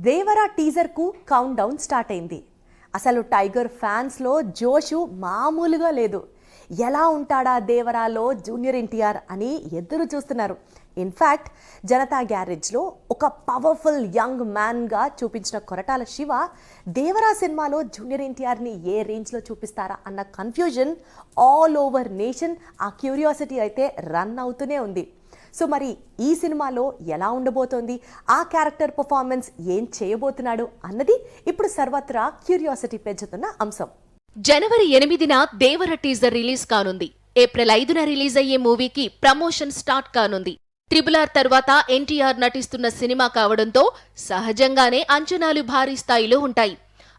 Devara టీజర్కు count down start అయింది. అసలు tiger ఫ్యాన్స్లో జోషు మామూలుగా లేదు. ఎలా ఉంటాడా దేవరాలో జూనియర్ ఎన్టీఆర్ అని ఎదురు చూస్తున్నారు. ఇన్ఫ్యాక్ట్ జనతా గ్యారేజ్లో ఒక పవర్ఫుల్ యంగ్ మ్యాన్గా చూపించిన కొరటాల శివ దేవరా సినిమాలో జూనియర్ ఎన్టీఆర్ని ఏ రేంజ్లో చూపిస్తారా అన్న కన్ఫ్యూజన్ ఆల్ ఓవర్ నేషన్. ఆ క్యూరియాసిటీ అయితే రన్ అవుతూనే ఉంది. సో మరి ఈ సినిమాలో ఎలా ఉండబోతోంది, ఆ క్యారెక్టర్ పర్ఫార్మెన్స్ ఏం చేయబోతున్నాడు అన్నది ఇప్పుడు సర్వత్రా క్యూరియాసిటీ పెంచుతున్న అంశం. జనవరి 8న దేవర టీజర్ రిలీజ్ కానుంది. ఏప్రిల్ 5న రిలీజ్ అయ్యే మూవీకి ప్రమోషన్ స్టార్ట్ కానుంది. RRR తర్వాత ఎన్టీఆర్ నటిస్తున్న సినిమా కావడంతో సహజంగానే అంచనాలు భారీ స్థాయిలో ఉంటాయి.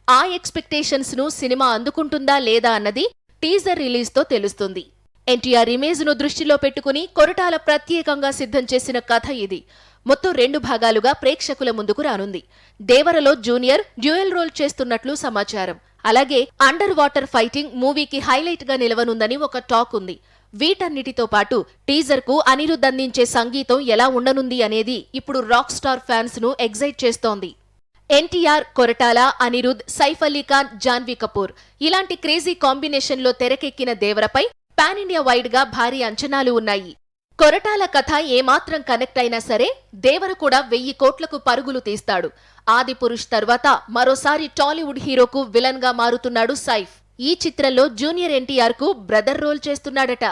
ఆ ఎక్స్పెక్టేషన్స్ ను సినిమా అందుకుంటుందా లేదా అన్నది టీజర్ రిలీజ్ తో తెలుస్తుంది. ఎన్టీఆర్ ఇమేజ్ ను దృష్టిలో పెట్టుకుని కొరటాల ప్రత్యేకంగా సిద్ధం చేసిన కథ ఇది. మొత్తం 2 భాగాలుగా ప్రేక్షకుల ముందుకు రానుంది. దేవరలో జూనియర్ డ్యూయల్ రోల్ చేస్తున్నట్లు సమాచారం. అలాగే అండర్ వాటర్ ఫైటింగ్ మూవీకి హైలైట్ గా నిలవనుందని ఒక టాక్ ఉంది. వీటన్నిటితో పాటు టీజర్ కు అనిరుద్ అందించే సంగీతం ఎలా ఉండనుంది అనేది ఇప్పుడు రాక్ స్టార్ ఫ్యాన్స్ ను ఎగ్జైట్ చేస్తోంది. ఎన్టీఆర్, కొరటాల, అనిరుద్, సైఫ్ అలీ ఖాన్, జాన్వీ కపూర్ ఇలాంటి క్రేజీ కాంబినేషన్ లో తెరకెక్కిన దేవరపై పాన్ ఇండియా వైడ్ గా భారీ అంచనాలు ఉన్నాయి. కొరటాల కథ ఏమాత్రం కనెక్ట్ అయినా సరే దేవర కూడా 1000 కోట్లకు పరుగులు తీస్తాడు. ఆదిపురుష్ తర్వాత మరోసారి టాలీవుడ్ హీరోకు విలన్ గా మారుతున్నాడు సైఫ్. ఈ చిత్రంలో జూనియర్ ఎన్టీఆర్ కు బ్రదర్ రోల్ చేస్తున్నాడట.